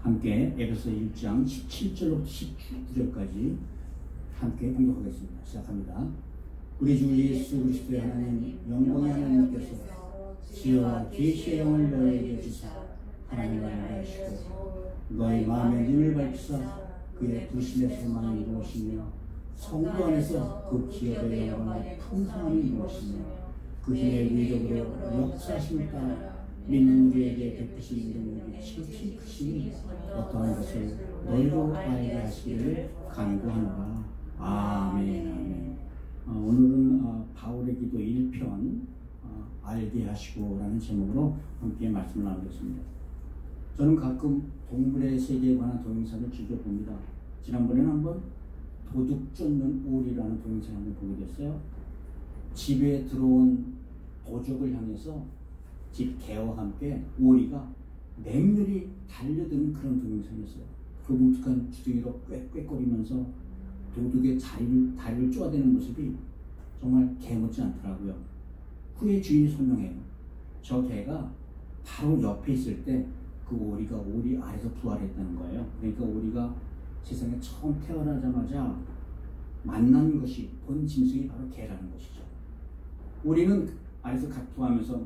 함께 에베소 1장 17절부터 19절까지 함께 공독하겠습니다. 시작합니다. 우리 주 예수 그리스도의 하나님 영광의 하나님께서 지혜와 계시의 영을 너희에게 주사 하나님을 알아주시고 너희 마음의 눈을 밝히사 그의 부심의 소망을 이루시며 성도 안에서 그 기업의 영광을 풍성함을 이루시며 그 힘의 위력으로 역사하심을 따라 믿는 우리에게 베푸신 능력이 지극히 크시니 어떠한 것을 너희로 알게 하시기를 간구하노라. 아멘. 아멘. 오늘은 바울의 기도 1편 알게 하시고라는 제목으로 함께 말씀을 나누겠습니다. 저는 가끔 동물의 세계에 관한 동영상을 즐겨봅니다. 지난번에는 한번 도둑 쫓는 오리라는 동영상을 한번 보게 됐어요. 집에 들어온 도적을 향해서 집 개와 함께 오리가 맹렬히 달려드는 그런 동영상이었어요. 그 뭉툭한 주둥이로 꽥꽥거리면서 도둑의 다리를 쪼아대는 모습이 정말 개 못지 않더라고요. 후에 주인이 설명해요. 저 개가 바로 옆에 있을 때 그 오리가 오리 아래서 부활했다는 거예요. 그러니까 오리가 세상에 처음 태어나자마자 만난 것이 본 짐승이 바로 개라는 것이죠. 오리는 아래서 각투하면서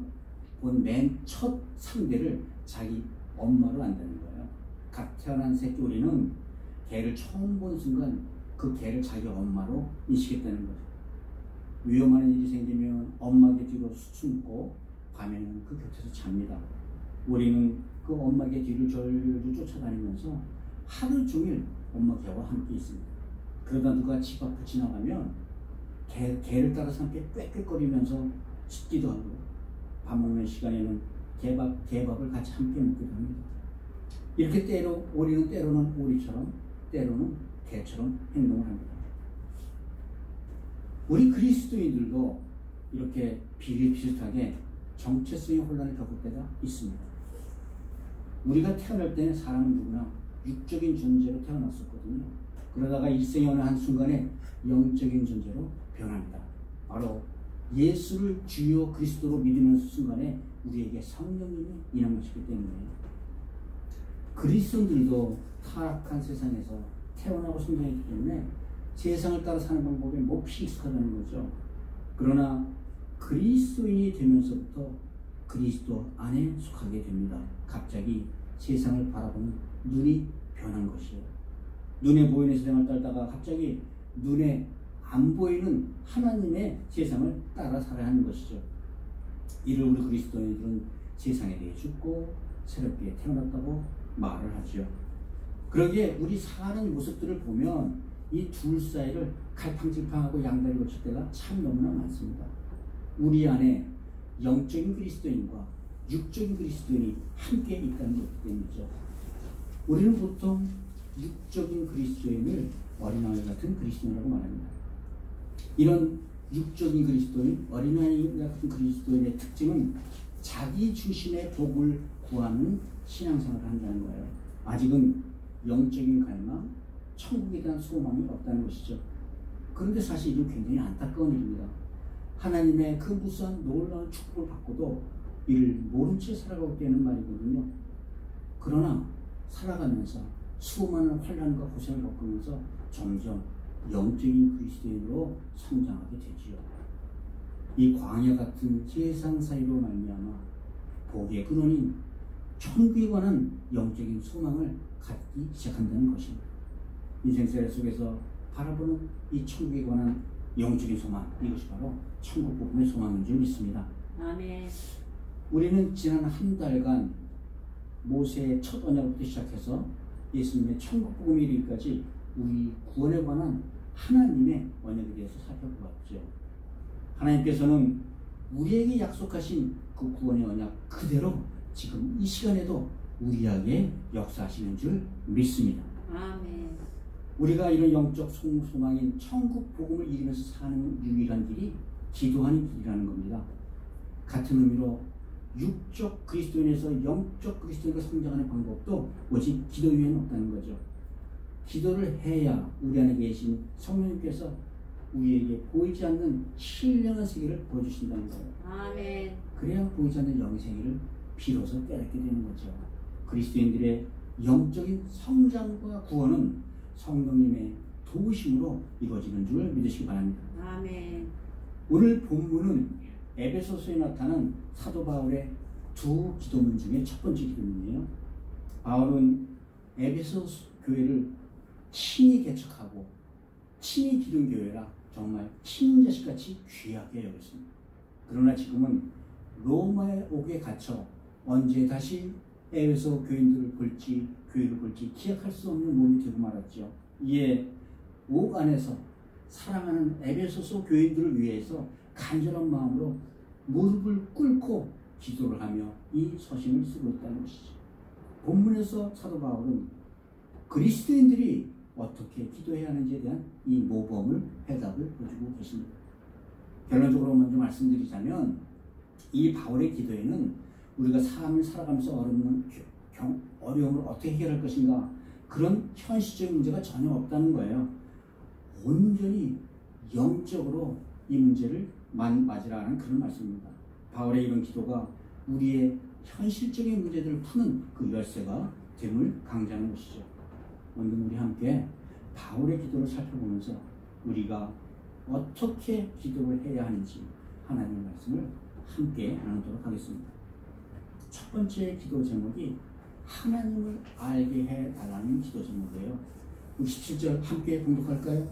본 맨 첫 상대를 자기 엄마로 안다는 거예요. 갓 태어난 새끼 오리는 개를 처음 본 순간 그 개를 자기 엄마로 인식했다는 거죠. 위험한 일이 생기면 엄마의 뒤로 숨고 밤에는 그 곁에서 잡니다. 오리는 그 엄마의 뒤를 절로 쫓아다니면서 하루 종일 엄마 개와 함께 있습니다. 그러다 누가 집 앞을 지나가면 개를 따라서 함께 꽥꽥거리면서 짖기도 하고 밥 먹는 시간에는 개밥을 같이 함께 먹기도 합니다. 이렇게 오리는 때로는 오리처럼 때로는 개처럼 행동을 합니다. 우리 그리스도인들도 이렇게 비슷하게 정체성의 혼란을 겪을 때가 있습니다. 우리가 태어날 때는 사람은 누구나 육적인 존재로 태어났었거든요. 그러다가 일생의 어느 한순간에 영적인 존재로 변합니다. 바로 예수를 주요 그리스도로 믿으는 순간에 우리에게 성령님이 임하시기 때문이에요. 그리스도인들도 타락한 세상에서 태어나고 성장했기 때문에 세상을 따라 사는 방법이 몹시 익숙하다는 거죠. 그러나 그리스도인이 되면서부터 그리스도 안에 속하게 됩니다. 갑자기 세상을 바라보는 눈이 변한 것이에요. 눈에 보이는 세상을 따르다가 갑자기 눈에 안 보이는 하나님의 세상을 따라 살아야 하는 것이죠. 이를 우리 그리스도인들은 세상에 대해 죽고 새롭게 태어났다고 말을 하죠. 그러기에 우리 사는 모습들을 보면 이 둘 사이를 갈팡질팡하고 양다리 거칠 때가 참 너무나 많습니다. 우리 안에 영적인 그리스도인과 육적인 그리스도인이 함께 있다는 것 때문이죠. 우리는 보통 육적인 그리스도인을 어린아이 같은 그리스도인이라고 말합니다. 이런 육적인 그리스도인, 어린아이 같은 그리스도인의 특징은 자기 중심의 복을 구하는 신앙생활을 한다는 거예요. 아직은 영적인 갈망, 천국에 대한 소망이 없다는 것이죠. 그런데 사실 이건 굉장히 안타까운 일입니다. 하나님의 그 무수한 놀라운 축복을 받고도 이를 모른 채 살아가고 있다는 말이거든요. 그러나 살아가면서 수많은 환난과 고생을 겪으면서 점점 영적인 그리스도인으로 성장하게 되지요. 이 광야 같은 세상 사이로 말미암아 복의 근원인 천국에 관한 영적인 소망을 갖기 시작한다는 것입니다. 인생생활 속에서 바라보는 이 천국에 관한 영적인 소망, 이것이 바로 천국 복음의 소망인 줄 믿습니다. 아멘. 우리는 지난 한 달간 모세의 첫 언약부터 시작해서 예수님의 천국 복음에 이르기까지 우리 구원에 관한 하나님의 언약에 대해서 살펴보았죠. 하나님께서는 우리에게 약속하신 그 구원의 언약 그대로 지금 이 시간에도 우리에게 역사하시는 줄 믿습니다. 아멘. 우리가 이런 영적 소망인 천국 복음을 이루면서 사는 유일한 길이 기도하는 길이라는 겁니다. 같은 의미로 육적 그리스도인에서 영적 그리스도인으로 성장하는 방법도 오직 기도 외에는 없다는 거죠. 기도를 해야 우리 안에 계신 성령님께서 우리에게 보이지 않는 신령한 세계를 보여주신다는 거예요. 아멘. 그래야 보이지 않는 영의 세계를 비로소 깨닫게 되는 거죠. 그리스도인들의 영적인 성장과 구원은 성령님의 도우심으로 이루어지는 줄 믿으시기 바랍니다. 아멘. 오늘 본문은 에베소서에 나타난 사도 바울의 두 기도문 중에 첫 번째 기도문이에요. 바울은 에베소 교회를 친히 개척하고 친히 기른 교회라 정말 친자식같이 귀하게 여겼습니다. 그러나 지금은 로마에 오게 갇혀 언제 다시 에베소 교인들을 볼지 교회를 볼지 기약할 수 없는 몸이 되고 말았죠. 이에 옥 안에서 사랑하는 에베소서 교인들을 위해서 간절한 마음으로 무릎을 꿇고 기도를 하며 이 서신을 쓰고 있다는 것이죠. 본문에서 사도 바울은 그리스도인들이 어떻게 기도해야 하는지에 대한 이 모범을 해답을 해주고 계십니다. 결론적으로 먼저 말씀드리자면 이 바울의 기도에는 우리가 삶을 살아가면서 어려움을 어떻게 해결할 것인가 그런 현실적인 문제가 전혀 없다는 거예요. 온전히 영적으로 이 문제를 맞으라는 그런 말씀입니다. 바울의 이런 기도가 우리의 현실적인 문제들을 푸는 그 열쇠가 됨을 강조하는 것이죠. 오늘 우리 함께 바울의 기도를 살펴보면서 우리가 어떻게 기도를 해야 하는지 하나님의 말씀을 함께 나누도록 하겠습니다. 첫 번째 기도 제목이 하나님을 알게 해달라는 기도 제목이에요. 67절 함께 봉독할까요?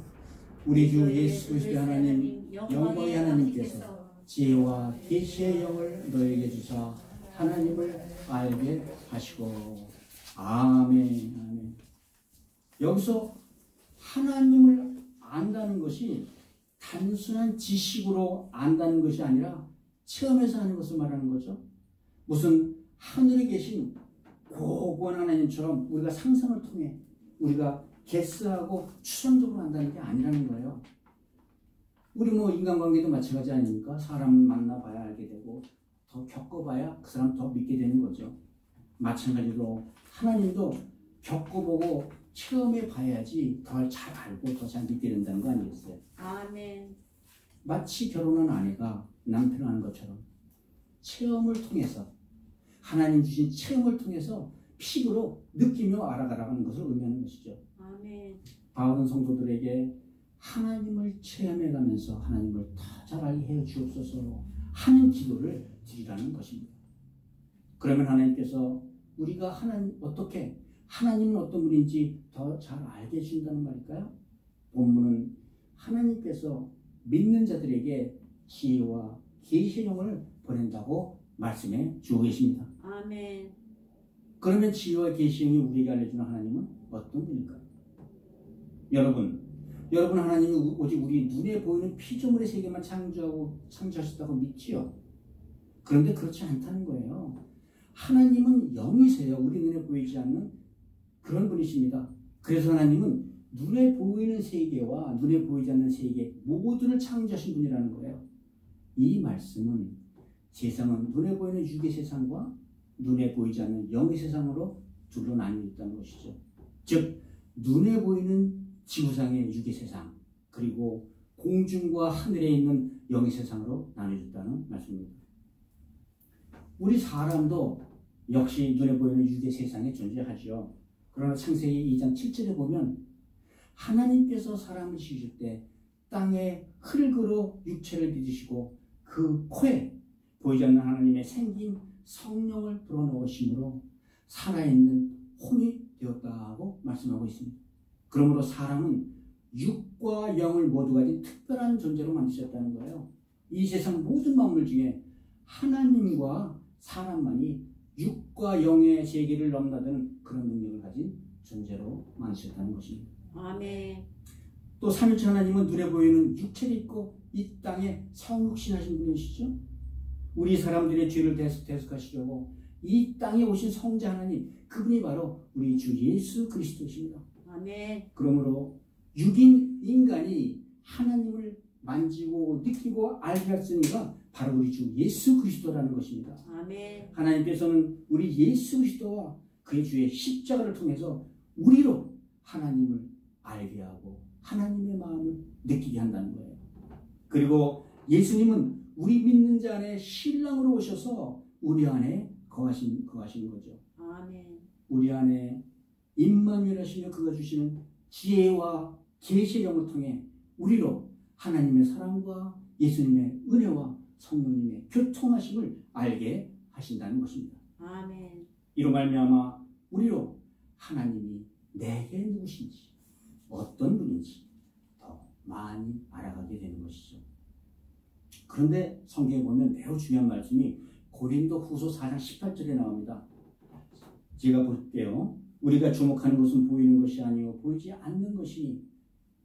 우리 주 예수 그리스도의 하나님 영광의 하나님께서 지혜와 계시의 영을 너에게 주사 하나님을 알게 하시고 아멘. 아멘. 여기서 하나님을 안다는 것이 단순한 지식으로 안다는 것이 아니라 체험해서 하는 것을 말하는 거죠. 무슨 하늘에 계신 고고한 하나님처럼 우리가 상상을 통해 우리가 게스하고 추상적으로 한다는 게 아니라는 거예요. 우리 인간관계도 마찬가지 아닙니까? 사람 만나봐야 알게 되고 더 겪어봐야 그 사람 더 믿게 되는 거죠. 마찬가지로 하나님도 겪어보고 체험해 봐야지 더 잘 알고 더 잘 믿게 된다는 거 아니겠어요? 아멘. 마치 결혼한 아내가 남편을 하는 것처럼 체험을 통해서 하나님 주신 체험을 통해서 피부로 느끼며 알아가라는 것을 의미하는 것이죠. 아멘. 바울은 성도들에게 하나님을 체험해가면서 하나님을 더 잘 알게 해 주옵소서 하는 기도를 드리라는 것입니다. 그러면 하나님께서 우리가 하나님은 어떤 분인지 더 잘 알게 해주신다는 말일까요? 본문은 하나님께서 믿는 자들에게 지혜와 계시의 영을 보낸다고 말씀해 주고 계십니다. 아멘. 그러면 지혜와 계시의 영이 우리에게 알려주는 하나님은 어떤 분일까요? 여러분 하나님이 오직 우리 눈에 보이는 피조물의 세계만 창조하셨다고 믿지요? 그런데 그렇지 않다는 거예요. 하나님은 영이세요. 우리 눈에 보이지 않는 그런 분이십니다. 그래서 하나님은 눈에 보이는 세계와 눈에 보이지 않는 세계 모두를 창조하신 분이라는 거예요. 이 말씀은 세상은 눈에 보이는 육의 세상과 눈에 보이지 않는 영의 세상으로 둘로 나뉘어 있다는 것이죠. 즉 눈에 보이는 지구상의 육의 세상 그리고 공중과 하늘에 있는 영의 세상으로 나뉘어졌다는 말씀입니다. 우리 사람도 역시 눈에 보이는 육의 세상에 존재하죠. 그러나 창세기 2장 7절에 보면 하나님께서 사람을 지으실 때 땅에 흙으로 육체를 빚으시고 그 코에 보이지 않는 하나님의 생긴 성령을 불어넣으심으로 살아있는 혼이 되었다고 말씀하고 있습니다. 그러므로 사람은 육과 영을 모두 가진 특별한 존재로 만드셨다는 거예요. 이 세상 모든 만물 중에 하나님과 사람만이 육과 영의 세계를 넘나드는 그런 능력을 가진 존재로 만드셨다는 것입니다. 아멘. 또 삼위일체 하나님은 눈에 보이는 육체를 입고 이 땅에 성육신하신 분이시죠. 우리 사람들의 죄를 대속하시려고 이 땅에 오신 성자 하나님, 그분이 바로 우리 주 예수 그리스도십니다. 아멘. 그러므로 육인 인간이 하나님을 만지고 느끼고 알게 할 수 있는 이가 바로 우리 주 예수 그리스도라는 것입니다. 아멘. 하나님께서는 우리 예수 그리스도와 그의 주의 십자가를 통해서 우리로 하나님을 알게 하고 하나님의 마음을 느끼게 한다는 거예요. 그리고 예수님은 우리 믿는 자 안에 신랑으로 오셔서 우리 안에 거하신 거죠. 아멘. 우리 안에 임마누엘 하시며 그가 주시는 지혜와 계시의 영을 통해 우리로 하나님의 사랑과 예수님의 은혜와 성령님의 교통하심을 알게 하신다는 것입니다. 아멘. 이로 말미암아 우리로 하나님이 내게 누구신지 어떤 분인지 더 많이 알아가게 되는 것이죠. 그런데 성경에 보면 매우 중요한 말씀이 고린도 후서 4장 18절에 나옵니다. 제가 볼게요. 우리가 주목하는 것은 보이는 것이 아니요 보이지 않는 것이니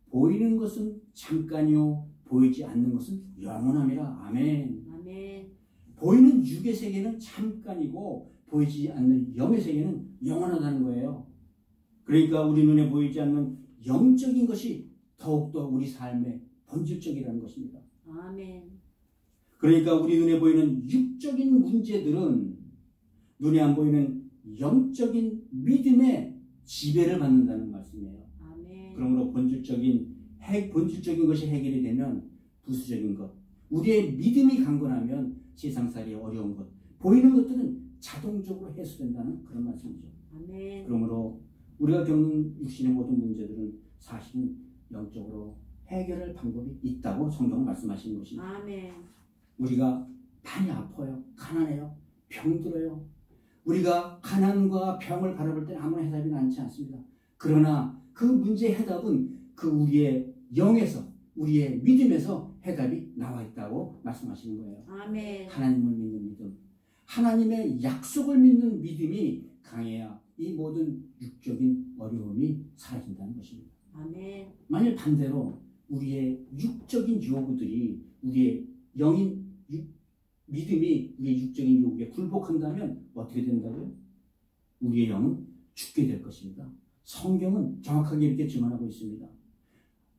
보이는 것은 잠깐이요 보이지 않는 것은 영원함이라. 아멘. 아멘. 보이는 육의 세계는 잠깐이고 보이지 않는 영의 세계는 영원하다는 거예요. 그러니까 우리 눈에 보이지 않는 영적인 것이 더욱더 우리 삶의 본질적이라는 것입니다. 아멘. 그러니까 우리 눈에 보이는 육적인 문제들은 눈에 안 보이는 영적인 믿음의 지배를 받는다는 말씀이에요. 아멘. 그러므로 본질적인 것이 해결이 되면 부수적인 것, 우리의 믿음이 강건하면 세상살이 어려운 것, 보이는 것들은 자동적으로 해소된다는 그런 말씀이죠. 아멘. 그러므로 우리가 겪는 육신의 모든 문제들은 사실은 영적으로 해결할 방법이 있다고 성경은 말씀하시는 것입니다. 아멘. 우리가 많이 아파요, 가난해요, 병들어요. 우리가 가난과 병을 바라볼 때는 아무나 해답이 나지 않습니다. 그러나 그 문제의 해답은 그 우리의 영에서, 우리의 믿음에서 해답이 나와 있다고 말씀하시는 거예요. 아멘. 하나님을 믿는 믿음, 하나님의 약속을 믿는 믿음이 강해야 이 모든 육적인 어려움이 사라진다는 것입니다. 아멘. 만일 반대로 우리의 육적인 요구들이 우리의 영인 믿음이 우리의 육적인 요구에 굴복한다면 어떻게 된다고요? 우리의 영은 죽게 될 것입니다. 성경은 정확하게 이렇게 증언하고 있습니다.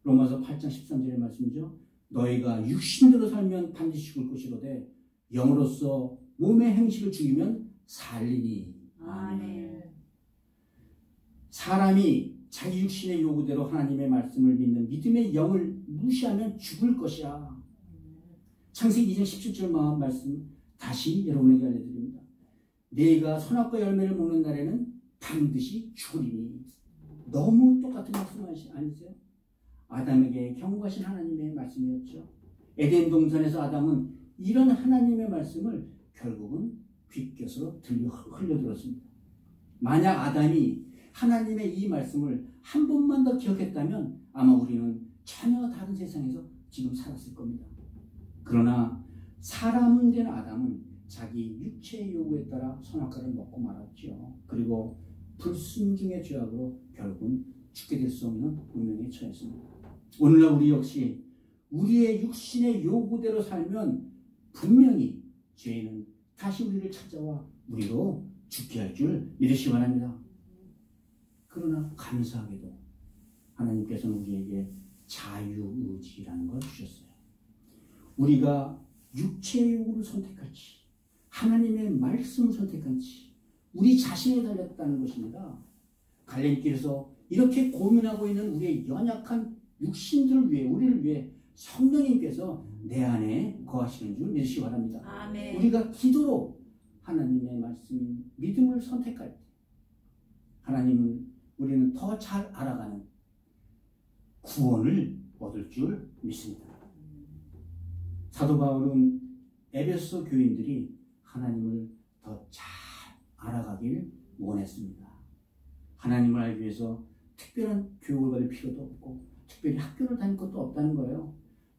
로마서 8장 13절의 말씀이죠. 너희가 육신대로 살면 반드시 죽을 것이로되 영으로서 몸의 행실을 죽이면 살리니. 아멘. 사람이 자기 육신의 요구대로 하나님의 말씀을 믿는 믿음의 영을 무시하면 죽을 것이야. 창세기 2장 17절 말씀 다시 여러분에게 알려드립니다. 네가 선악과 열매를 먹는 날에는 반드시 죽으리니. 너무 똑같은 말씀 아니세요? 아담에게 경고하신 하나님의 말씀이었죠. 에덴 동산에서 아담은 이런 하나님의 말씀을 결국은 귓곁으로 흘려들었습니다. 만약 아담이 하나님의 이 말씀을 한 번만 더 기억했다면 아마 우리는 전혀 다른 세상에서 지금 살았을 겁니다. 그러나 사람은 된 아담은 자기 육체의 요구에 따라 선악과를 먹고 말았죠. 그리고 불순종의 죄악으로 결국은 죽게 될 수 없는 운명에 처했습니다. 오늘날 우리 역시 우리의 육신의 요구대로 살면 분명히 죄는 다시 우리를 찾아와 우리로 죽게 할 줄 믿으시기 바랍니다. 그러나 감사하게도 하나님께서는 우리에게 자유의지라는 걸 주셨어요. 우리가 육체의 요구를 선택할지 하나님의 말씀을 선택할지 우리 자신에 달렸다는 것입니다. 갈림길에서 이렇게 고민하고 있는 우리의 연약한 육신들을 위해, 우리를 위해 성령님께서 내 안에 거하시는 줄 믿으시기 바랍니다. 아멘. 우리가 기도로 하나님의 말씀인 믿음을 선택할 때 하나님은 우리는 더 잘 알아가는 구원을 얻을 줄 믿습니다. 사도 바울은 에베소 교인들이 하나님을 더 잘 알아가길 원했습니다. 하나님을 알기 위해서 특별한 교육을 받을 필요도 없고 특별히 학교를 다닐 것도 없다는 거예요.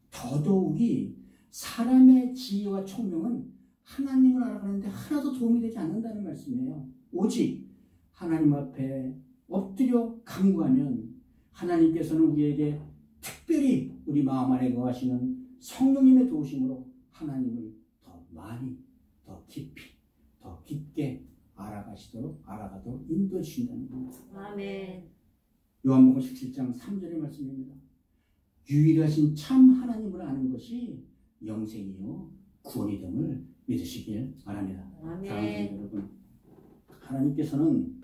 더더욱이 사람의 지혜와 총명은 하나님을 알아가는데 하나도 도움이 되지 않는다는 말씀이에요. 오직 하나님 앞에 엎드려 간구하면 하나님께서는 우리에게 특별히 우리 마음 안에 거하시는 성령님의 도우심으로 하나님을 더 많이, 더 깊이, 더 깊게 알아가도록 인도해 주신다는 겁니다. 아멘. 요한복음 17장 3절의 말씀입니다. 유일하신 참 하나님을 아는 것이 영생이요 구원이 됨을 믿으시길 바랍니다. 아멘. 사랑하는 여러분, 하나님께서는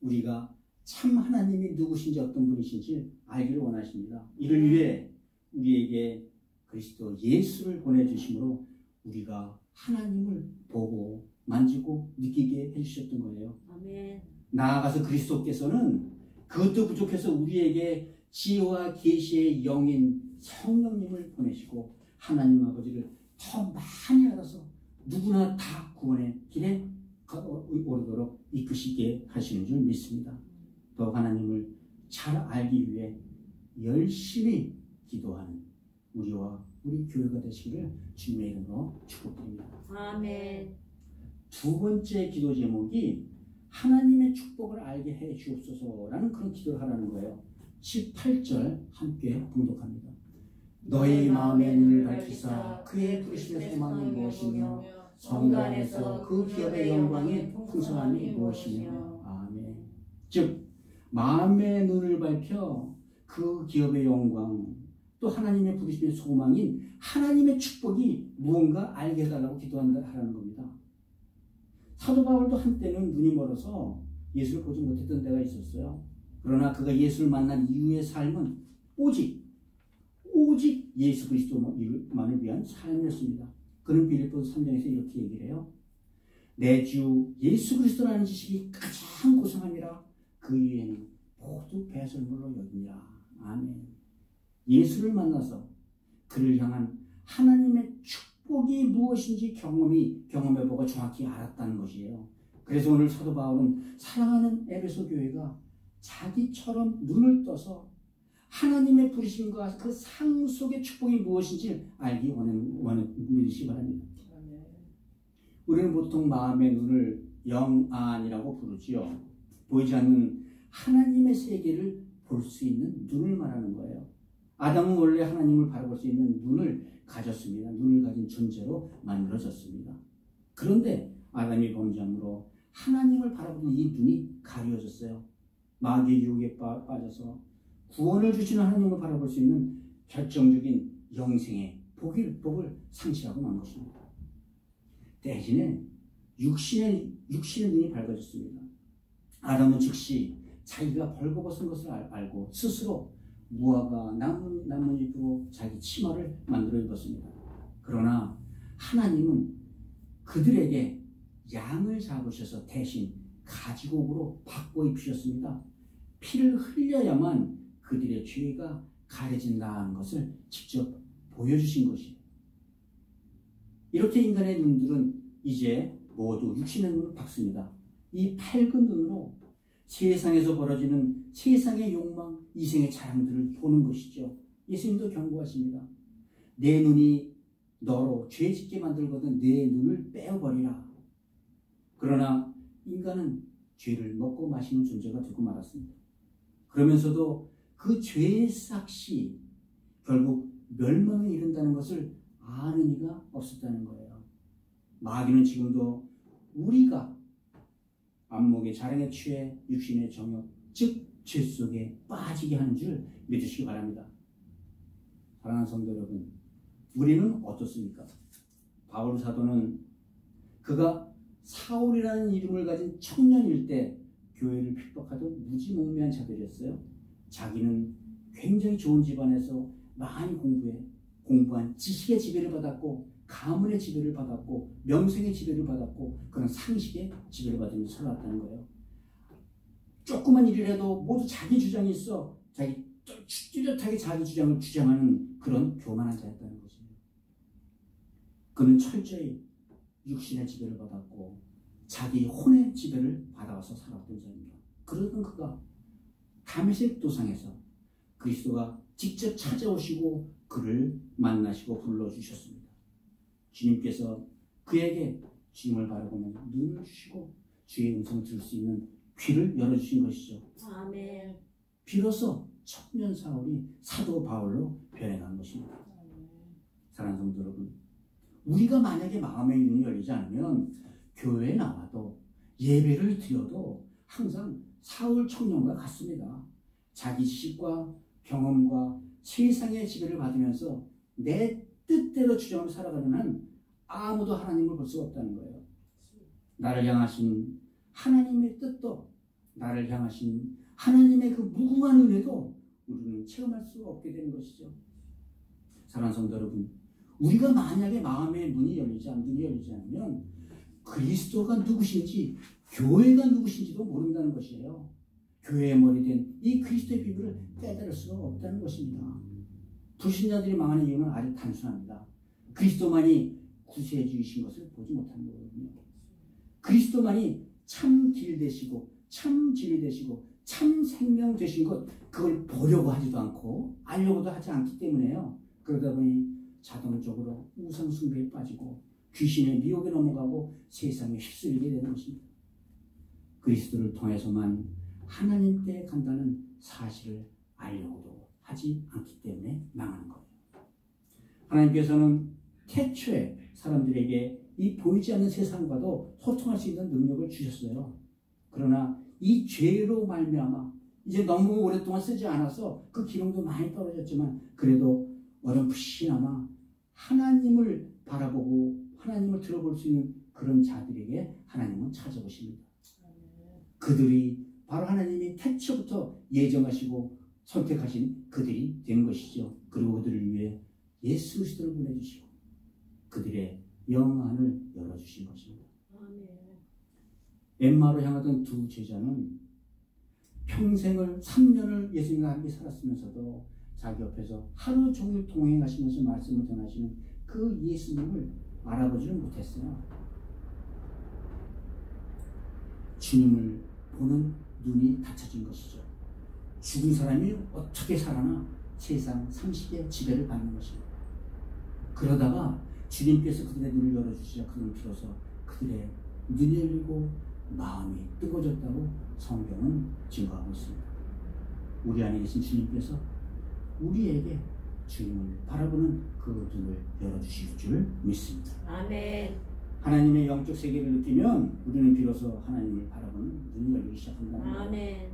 우리가 참 하나님이 누구신지 어떤 분이신지 알기를 원하십니다. 이를 위해 우리에게 그리스도 예수를 보내주심으로 우리가 하나님을 보고 만지고 느끼게 해주셨던 거예요. 아멘. 나아가서 그리스도께서는 그것도 부족해서 우리에게 지혜와 계시의 영인 성령님을 보내시고 하나님 아버지를 더 많이 알아서 누구나 다 구원의 길에 오르도록 이끄시게 하시는 줄 믿습니다. 더 하나님을 잘 알기 위해 열심히 기도하는 우리와 우리 교회가 되시기를 주님의 이름으로 축복드립니다. 아멘. 두 번째 기도 제목이 하나님의 축복을 알게 해 주옵소서라는 그런 기도를 하라는 거예요. 18절 함께 봉독합니다. 너희 마음의 눈을 밝히사 그의 부르심의 소망이 무엇이며 성도 안에서 그 기업의 영광이 풍성함이 무엇이며. 아멘. 즉 마음의 눈을 밝혀 그 기업의 영광 또 하나님의 부르심의 소망인 하나님의 축복이 무언가 알게 해달라고 기도하라는 겁니다. 사도 바울도 한때는 눈이 멀어서 예수를 보지 못했던 때가 있었어요. 그러나 그가 예수를 만난 이후의 삶은 오직 예수 그리스도만을 위한 삶이었습니다. 그는 빌립보서 3장에서 이렇게 얘기를 해요. 내 주 예수 그리스도라는 지식이 가장 고상함이라 그 이외에는 모두 배설물로 여기니라. 아멘. 예수를 만나서 그를 향한 하나님의 축복이 무엇인지 경험해보고 정확히 알았다는 것이에요. 그래서 오늘 사도 바울은 사랑하는 에베소 교회가 자기처럼 눈을 떠서 하나님의 부르심과 그 상속의 축복이 무엇인지 알기 믿으시기 바랍니다. 우리는 보통 마음의 눈을 영안이라고 부르지요. 보이지 않는 하나님의 세계를 볼 수 있는 눈을 말하는 거예요. 아담은 원래 하나님을 바라볼 수 있는 눈을 가졌습니다. 눈을 가진 존재로 만들어졌습니다. 그런데 아담이 범죄함으로 하나님을 바라보는 이 눈이 가려졌어요. 마귀의 유혹에 빠져서 구원을 주시는 하나님을 바라볼 수 있는 결정적인 영생의 복을 상실하고 만 것입니다. 대신에 육신의 눈이 밝아졌습니다. 아담은 즉시 자기가 벌거벗은 것을 알고 스스로 무화과 나뭇잎으로 자기 치마를 만들어 입었습니다. 그러나 하나님은 그들에게 양을 잡으셔서 대신 가지곡으로 바꿔 입히셨습니다. 피를 흘려야만 그들의 죄가 가려진다는 것을 직접 보여주신 것이에요. 이렇게 인간의 눈들은 이제 모두 육신의 눈을 박습니다. 이 밝은 눈으로 세상에서 벌어지는 세상의 욕망, 이생의 자랑들을 보는 것이죠. 예수님도 경고하십니다. 내 눈이 너로 죄 짓게 만들거든 내 눈을 빼어버리라. 그러나 인간은 죄를 먹고 마시는 존재가 되고 말았습니다. 그러면서도 그 죄의 삭시 결국 멸망에 이른다는 것을 아는 이가 없었다는 거예요. 마귀는 지금도 우리가 안목의 자랑에 취해 육신의 정욕, 즉 죄 속에 빠지게 하는 줄 믿으시기 바랍니다. 사랑하는 성도 여러분, 우리는 어떻습니까? 바울 사도는 그가 사울이라는 이름을 가진 청년일 때 교회를 핍박하던 무지몽매한 자들이었어요. 자기는 굉장히 좋은 집안에서 많이 공부한 지식의 지배를 받았고 가문의 지배를 받았고 명성의 지배를 받았고 그런 상식의 지배를 받으면서 살아왔다는 거예요. 조그만 일이라도 모두 자기 주장이 있어 뚜렷하게 자기 주장을 주장하는 그런 교만한 자였다는 것입니다. 그는 철저히 육신의 지배를 받았고 자기 혼의 지배를 받아와서 살아왔던 자입니다. 그러던 그가 다메섹 도상에서 그리스도가 직접 찾아오시고 그를 만나시고 불러주셨습니다. 주님께서 그에게 주님을 바라보는 눈을 주시고 주의 음성을 들을 수 있는 귀를 열어주신 것이죠. 아멘. 비로소 청년 사울이 사도 바울로 변해간 것입니다. 사랑하는 성도 여러분, 우리가 만약에 마음의 눈이 열리지 않으면 교회에 나와도 예배를 드려도 항상 사울 청년과 같습니다. 자기 지식과 경험과 세상의 지배를 받으면서 내 뜻대로 주장을 살아가는 한 아무도 하나님을 볼 수가 없다는 거예요. 나를 향하신 하나님의 뜻도 나를 향하신 하나님의 그 무궁한 은혜도 우리는 체험할 수가 없게 되는 것이죠. 사랑하는 성도 여러분, 우리가 만약에 마음의 눈이 열리지 않으면 그리스도가 누구신지 교회가 누구신지도 모른다는 것이에요. 교회의 머리 된 이 그리스도의 비밀을 깨달을 수가 없다는 것입니다. 불신자들이 망하는 이유는 아주 단순합니다. 그리스도만이 구세주이신 것을 보지 못하는 거거든요. 그리스도만이 참 길 되시고 참 진리 되시고 참 생명 되신 것, 그걸 보려고 하지도 않고 알려고도 하지 않기 때문에요. 그러다 보니 자동적으로 우상 숭배에 빠지고 귀신의 미혹에 넘어가고 세상에 휩쓸리게 되는 것입니다. 그리스도를 통해서만 하나님 께 간다는 사실을 알려고도 하지 않기 때문에 망하는 거예요. 하나님께서는 태초에 사람들에게 이 보이지 않는 세상과도 소통할 수 있는 능력을 주셨어요. 그러나 이 죄로 말미암아 이제 너무 오랫동안 쓰지 않아서 그 기능도 많이 떨어졌지만 그래도 어렴풋이나마 하나님을 바라보고 하나님을 들어볼 수 있는 그런 자들에게 하나님은 찾아오십니다. 그들이 바로 하나님이 태초부터 예정하시고 선택하신 그들이 된 것이죠. 그리고 그들을 위해 예수 그리스도를 보내주시고 그들의 영안을 열어주신 것입니다. 엠마로 향하던 두 제자는 평생을 3년을 예수님과 함께 살았으면서도 자기 옆에서 하루 종일 동행하시면서 말씀을 전하시는 그 예수님을 알아보지는 못했어요. 주님을 보는 눈이 닫혀진 것이죠. 죽은 사람이 어떻게 살아나 세상 상식의 지배를 받는 것입니다. 그러다가 주님께서 그들의 눈을 열어주시자 그들을 비로소 그들의 눈이 열리고 마음이 뜨거워졌다고 성경은 증거하고 있습니다. 우리 안에 계신 주님께서 우리에게 주님을 바라보는 그 눈을 열어주실 줄 믿습니다. 아멘. 하나님의 영적 세계를 느끼면 우리는 비로소 하나님을 바라보는 눈이 열리기 시작한다는 거예요. 아멘.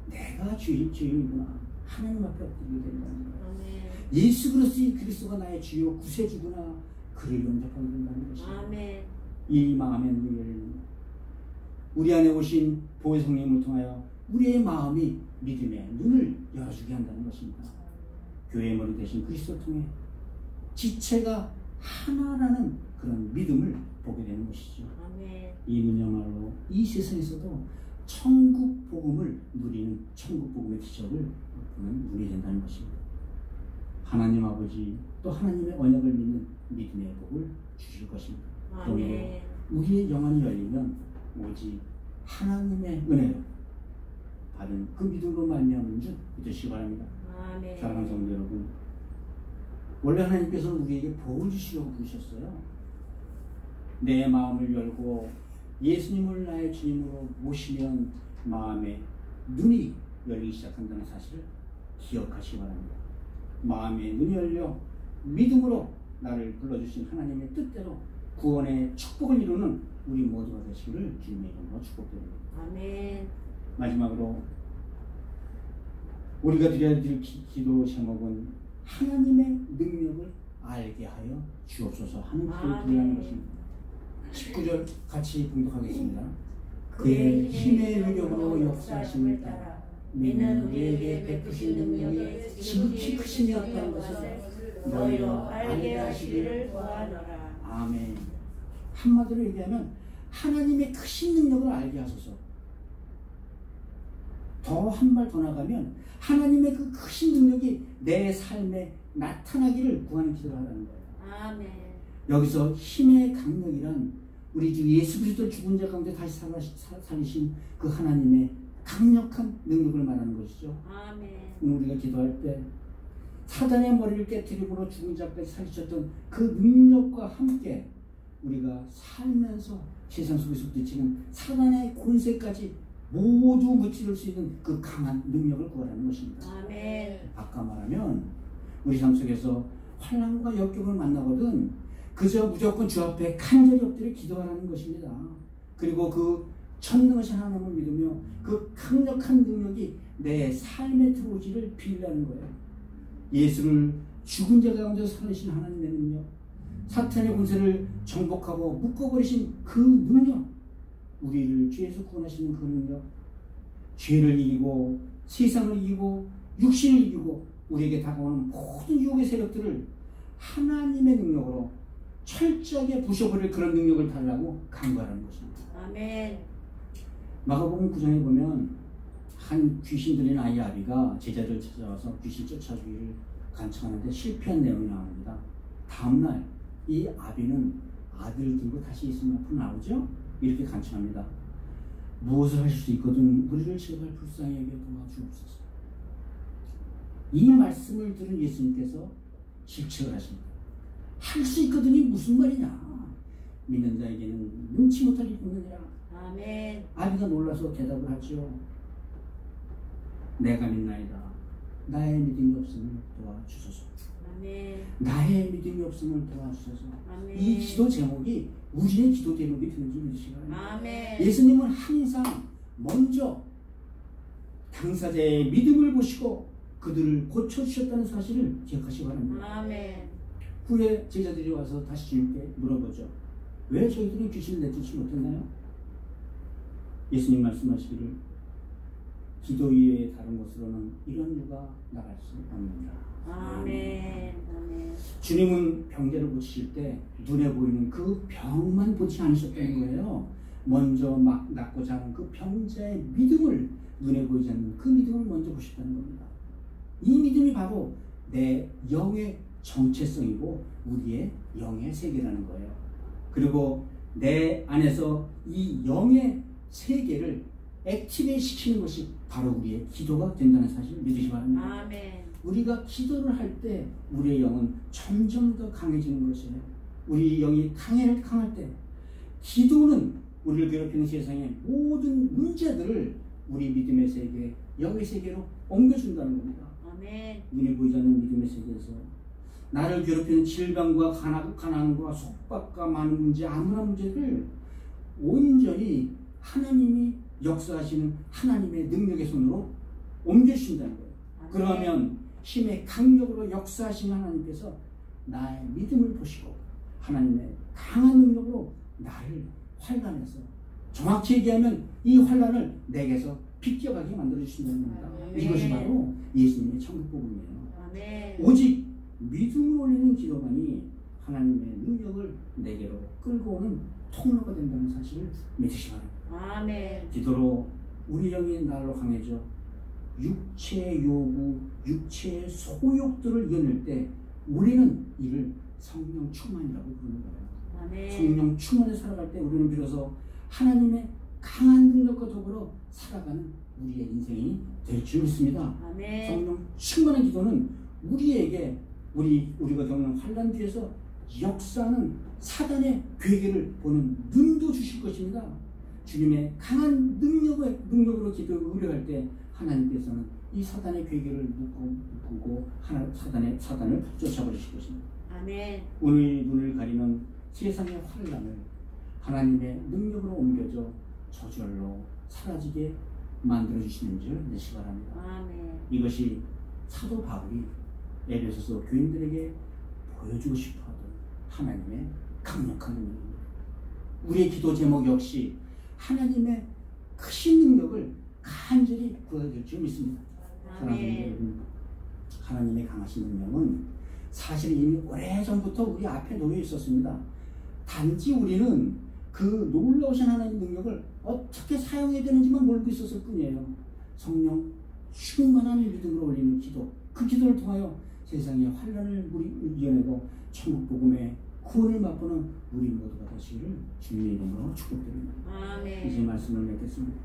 내가 주인이구나. 하나님 앞에 엎드리게 된다는 거예요. 아멘. 예수 그리스도가 나의 주요 구세주구나. 그를 영접하게 된다는 것입니다. 아멘. 이 마음의 눈이 열리는 것. 우리 안에 오신 보혜 성령님을 통하여 우리의 마음이 믿음의 눈을 열어주게 한다는 것입니다. 교회의 머리 대신 그리스도를 통해 지체가 하나라는 그런 믿음을 보게 되는 것이죠. 아멘. 이 눈이야말로 이 세상에서도 천국 복음을 누리는 천국 복음의 기적을 보는 눈이 된다는 것입니다. 하나님 아버지 또 하나님의 언약을 믿는 믿음의 복을 주실 것입니다. 아멘. 우리의 영안이 열리면 오직 하나님의 은혜로 받은 그 믿음으로 말미암은 줄 믿으시기 바랍니다. 아멘. 사랑하는 성도 여러분, 원래 하나님께서는 우리에게 복을 주시려고 부르셨어요. 내 마음을 열고 예수님을 나의 주님으로 모시면 마음의 눈이 열리기 시작한다는 사실을 기억하시기 바랍니다. 마음의 눈이 열려 믿음으로 나를 불러주신 하나님의 뜻대로 구원의 축복을 이루는 우리 모두가 되시기를 주님의 이름으로 축복드립니다. 아멘. 마지막으로 우리가 드려야 될 기도 제목은 하나님의 능력을 알게 하여 주옵소서 하는 기도를 드리는 것입니다. 19절 같이 봉독하겠습니다. 그의 힘의 능력으로 역사하심을 따라 이는 우리에게 베푸신 능력이 지극히 크심이었던 것을 너희로 알게 하시기를 구하노라. 아멘. 한마디로 얘기하면 하나님의 크신 능력을 알게 하소서. 더 한 발 더 나가면 하나님의 그 크신 능력이 내 삶에 나타나기를 구하는 기도를 하라는 거예요. 아멘. 여기서 힘의 강력이란 우리 주 예수 그리스도 죽은 자 가운데 다시 살리신 그 하나님의 강력한 능력을 말하는 것이죠. 아멘. 우리가 기도할 때 사단의 머리를 깨트리고 죽은 자까지 살리셨던 그 능력과 함께 우리가 살면서 세상 속에서 부딪히는 사단의 권세까지 모두 무찌를 수 있는 그 강한 능력을 구하라는 것입니다. 아멘. 아까 말하면 우리 삶 속에서 환난과 역경을 만나거든 그저 무조건 주 앞에 간절히 엎드려 기도하라는 것입니다. 그리고 그 전능하신 하나님을 믿으며 그 강력한 능력이 내 삶에 들어오지를 빌라는 거예요. 예수를 죽은 자 가운데서 살리신 하나님의 능력, 사탄의 권세를 정복하고 묶어버리신 그 능력, 우리를 죄에서 구원하시는 그 능력, 죄를 이기고 세상을 이기고 육신을 이기고 우리에게 다가오는 모든 유혹의 세력들을 하나님의 능력으로 철저하게 부셔버릴 그런 능력을 달라고 간구하라는 것입니다. 아멘. 마가복음 9장에 보면 한 귀신 들린 아이 아비가 제자들 찾아와서 귀신 쫓아주기를 간청하는데 실패한 내용이 나옵니다. 다음날 이 아비는 아들 들고 다시 예수님 앞으로 나오죠. 이렇게 간청합니다. 무엇을 하실 수 있거든 우리를 제발 불쌍히 여겨 도와주옵소서. 이 말씀을 들은 예수님께서 질책을 하십니다. 할 수 있거든이 무슨 말이냐. 믿는 자에게는 능치 못할 일이 없느니라. 아멘. 아비가 놀라서 대답을 하죠. 내가 믿나이다. 나의 믿음이 없음을 도와주소서. 아멘. 나의 믿음이 없음을 도와주소서. 아멘. 이 기도 제목이 우리의 기도 제목이 되는지 믿으시기 바랍니다. 아멘. 예수님은 항상 먼저 당사자의 믿음을 보시고 그들을 고쳐주셨다는 사실을 기억하시기 바랍니다. 아멘. 후에 제자들이 와서 다시 주님께 물어보죠. 왜 저희들은 귀신을 내쫓지 못했나요? 예수님 말씀하시기를 기도 이외에 다른 곳으로는 이런 유가 나갈 수 없느니라. 아멘. 아멘. 주님은 병자를 고치실 때 눈에 보이는 그 병만 고치지 않으셨다는 거예요. 먼저 막 낫고자 하는 그 병자의 믿음을, 눈에 보이지 않는 그 믿음을 먼저 보셨다는 겁니다. 이 믿음이 바로 내 영의 정체성이고 우리의 영의 세계라는 거예요. 그리고 내 안에서 이 영의 세계를 액티베이트 시키는 것이 바로 우리의 기도가 된다는 사실을 믿으시기 바랍니다. 아멘. 우리가 기도를 할 때 우리의 영은 점점 더 강해지는 것이에요. 우리 영이 강할 때 기도는 우리를 괴롭히는 세상의 모든 문제들을 우리 믿음의 세계, 영의 세계로 옮겨준다는 겁니다. 아멘. 눈에 보이지 않는 믿음의 세계에서 나를 괴롭히는 질병과 가난과 속박과 많은 문제, 아무런 문제를 온전히 하나님이 역사하시는 하나님의 능력의 손으로 옮겨주신다는 거예요. 아멘. 그러면 힘의 강력으로 역사하시는 하나님께서 나의 믿음을 보시고 하나님의 강한 능력으로 나를 환난에서, 정확히 얘기하면 이 환난을 내게서 비껴가게 만들어주신다는 겁니다. 아멘. 이것이 바로 예수님의 천국 복음이에요. 아멘. 오직 믿음을 올리는 기도만이 하나님의 능력을 내게로 끌고 오는 통로가 된다는 사실을 믿으시기 바랍니다. 아멘. 기도로 우리 영이 날로 강해져 육체의 요구, 육체의 소욕들을 이겨낼 때 우리는 이를 성령 충만이라고 부르는 거예요. 아멘. 성령 충만에 살아갈 때 우리는 비로소 하나님의 강한 능력과 더불어 살아가는 우리의 인생이 될 줄 믿습니다. 아멘. 성령 충만한 기도는 우리에게 우리가 겪는 환난 뒤에서 역사하는 사단의 괴계를 보는 눈도 주실 것입니다. 주님의 강한 능력으로 기도를 의뢰할 때 하나님께서는 이 사단의 괴계를 묶고 사단을 쫓아버리실 것입니다. 아멘. 우리 눈을 가리는 세상의 환난을 하나님의 능력으로 옮겨져 저절로 사라지게 만들어주시는 줄 믿으시기 바랍니다. 아멘. 이것이 사도 바울이 에베소서 교인들에게 보여주고 싶어하던 하나님의 강력한 능력입니다. 우리의 기도 제목 역시 하나님의 크신 능력을 간절히 구해야 될 줄 믿습니다. 사랑하는 여러분, 하나님의 강하신 능력은 사실 이미 오래전부터 우리 앞에 놓여 있었습니다. 단지 우리는 그 놀라우신 하나님의 능력을 어떻게 사용해야 되는지만 모르고 있었을 뿐이에요. 성령 충만한 믿음으로 올리는 기도, 그 기도를 통하여 세상의 환난을 이겨내고 천국 복음의 구원을 맛보는 우리 모두가 되시기를 주님의 이름으로 축복드립니다. 아멘. 이제 말씀을 맺겠습니다.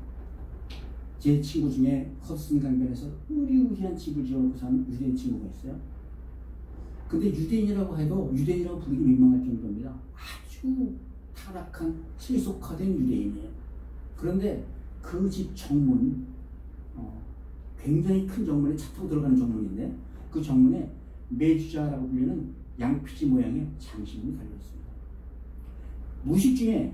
제 친구 중에 허슨 강변에서 의리의리한 집을 지어놓고 사는 유대인 친구가 있어요. 근데 유대인이라고 해도 유대인이라고 부르기 민망할 정도입니다. 아주 타락한 세속화된 유대인이에요. 그런데 그 집 정문, 굉장히 큰 정문에 차 타고 들어가는 정문인데 그 정문에 메주자라고 불리는 양피지 모양의 장신이 달려있습니다. 무식 중에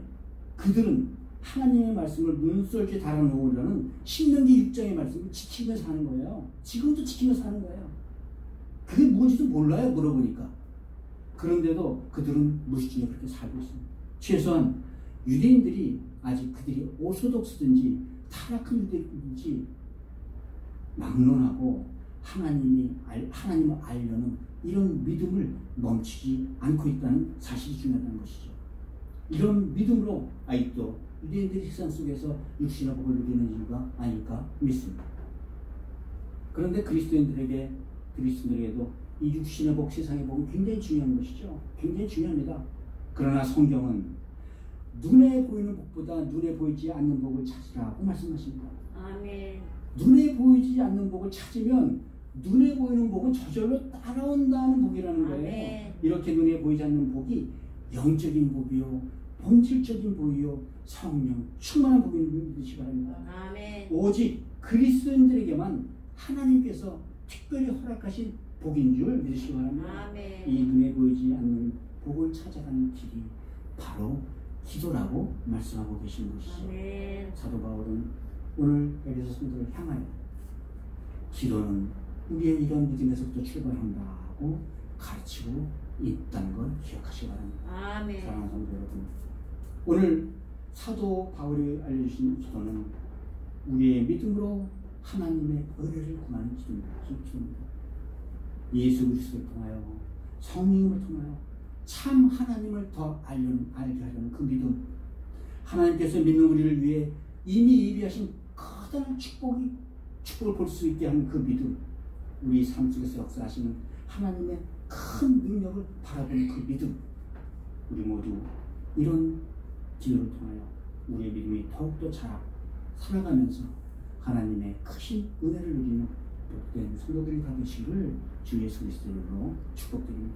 그들은 하나님의 말씀을 문설주에 달아놓으려는 신명기 6장의 말씀을 지키면서 사는 거예요. 지금도 지키면서 사는 거예요. 그게 뭔지도 몰라요, 물어보니까. 그런데도 그들은 무식 중에 그렇게 살고 있습니다. 최소한 유대인들이 아직 그들이 오소독스든지 타락한 유대인인지 막론하고 하나님을 알려는 이런 믿음을 멈추지 않고 있다는 사실이 중요하다는 것이죠. 이런 믿음으로 아직도 유대인들이 세상 속에서 육신의 복을 누리는 이유가 아닐까 믿습니다. 그런데 그리스도인들에게도 이 육신의 복, 세상의 복은 굉장히 중요한 것이죠. 굉장히 중요합니다. 그러나 성경은 눈에 보이는 복보다 눈에 보이지 않는 복을 찾으라고 말씀하십니다. 아멘. 눈에 보이지 않는 복을 찾으면 눈에 보이는 복은 저절로 따라온다는 복이라는 거예요. 아멘. 이렇게 눈에 보이지 않는 복이 영적인 복이요, 본질적인 복이요, 성령 충만한 복인 것이 바랍니다. 아멘. 오직 그리스도인들에게만 하나님께서 특별히 허락하신 복인 줄 믿으시기 바랍니다. 아멘. 이 눈에 보이지 않는 복을 찾아가는 길이 바로 기도라고 말씀하고 계신 것이죠. 아멘. 사도 바울은 오늘 에베소 성도를 향하여 기도는 우리의 이런 믿음에서부터 출발한다고 가르치고 있다는 걸 기억하시기 바랍니다. 아멘. 사랑하는 성도 여러분, 오늘 사도 바울이 알려주신 기도는 우리의 믿음으로 하나님의 은혜를 구하는 기도입니다. 예수 그리스도를 통하여 성령을 통하여 참 하나님을 더 알게 하려는 그 믿음, 하나님께서 믿는 우리를 위해 이미 예비하신 커다란 축복을 볼 수 있게 하는 그 믿음, 우리 삶 속에서 역사하시는 하나님의 큰 능력을 바라보는 그 믿음, 우리 모두 이런 기도를 통하여 우리의 믿음이 더욱더 자라고 살아가면서 하나님의 크신 은혜를 누리는 복된 성도들이 되시기를 주 예수 그리스도로 축복드립니다.